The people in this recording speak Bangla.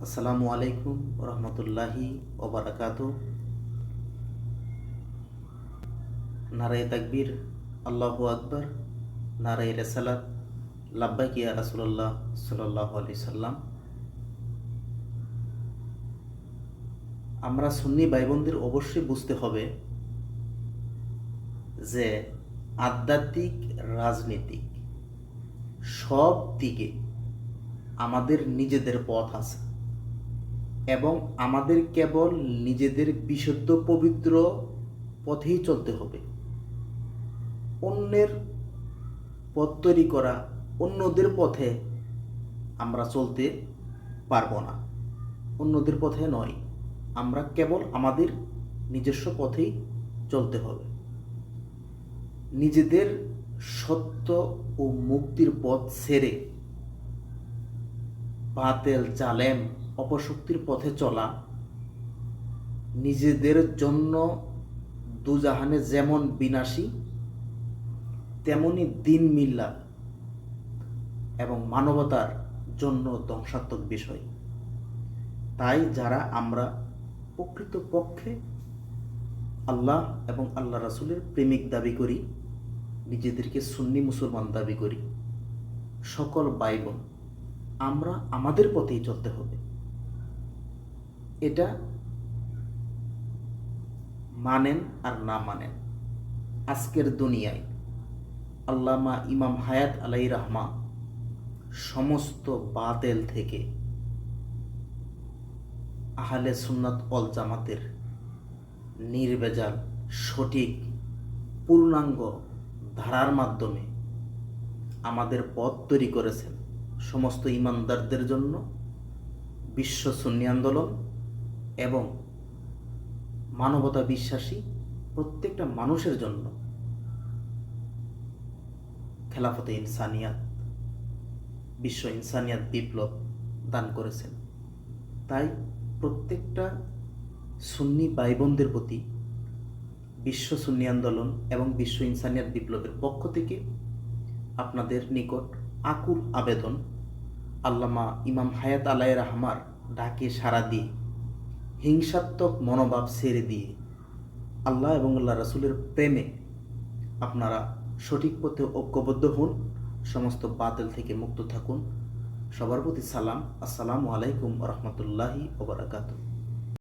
আসসালামু আলাইকুম রহমতুল্লাহি ওবারাকাতু। নারায়ে তাকবীর, আল্লাহু আকবার, নারায়ে রিসালাত, লাব্বাইক ইয়া রাসূলুল্লাহ সাল্লাল্লাহু আলাইহি সাল্লাম। আমরা সুন্নি ভাই বোনদের অবশ্যই বুঝতে হবে যে আধ্যাত্মিক, রাজনীতিক সব দিকে আমাদের নিজেদের পথ আছে এবং আমাদের কেবল নিজেদের বিশুদ্ধ পবিত্র পথেই চলতে হবে। অন্যের পথ তৈরি করা, অন্যদের পথে আমরা চলতে পারবো না, অন্যদের পথে নয়। আমরা কেবল আমাদের নিজস্ব পথেই চলতে হবে। নিজেদের সত্য ও মুক্তির পথ ছেড়ে বাতেল, জালেম, অপশক্তির পথে চলা নিজেদের জন্য দুজাহানে যেমন বিনাশী, তেমনি দিন মিল্লাত এবং মানবতার জন্য ধ্বংসাত্মক বিষয়। তাই যারা আমরা প্রকৃতপক্ষে আল্লাহ এবং আল্লাহ রাসূলের প্রেমিক দাবি করি, নিজেদেরকে সুন্নি মুসলমান দাবি করি, সকল ভাই বোন আমরা আমাদের পথেই চলতে হবে। এটা মানেন আর না মানেন, আজকের দুনিয়ায় আল্লামা ইমাম হায়াত আলাইহির রাহমা সমস্ত বাতিল থেকে আহলে সুন্নাত ওয়াল জামাতের নির্ভেজাল সঠিক পূর্ণাঙ্গ ধারার মাধ্যমে আমাদের পথ তৈরি করেছেন সমস্ত ইমানদারদের জন্য, বিশ্ব সুন্নি আন্দোলন এবং মানবতা বিশ্বাসী প্রত্যেকটা মানুষের জন্য খেলাফতে ইনসানিয়াত, বিশ্ব ইনসানিয়াত বিপ্লব দান করেছেন। তাই প্রত্যেকটা সুন্নি ভাই বোনদের প্রতি বিশ্ব সুন্নি আন্দোলন এবং বিশ্ব ইনসানিয়াত বিপ্লবের পক্ষ থেকে আপনাদের নিকট আকুল আবেদন, আল্লামা ইমাম হায়াত আলাইহির রাহমার ডাকে সাড়া দিয়ে হিংসাত্মক মনোভাব ছেড়ে দিয়ে আল্লাহ এবং আল্লাহ রাসূলের প্রেমে আপনারা সঠিক পথে ঐক্যবদ্ধ হন, সমস্ত বাতিল থেকে মুক্ত থাকুন। সবার প্রতি সালাম। আসসালামু আলাইকুম রহমতুল্লাহি ওয়া বারাকাতুহু।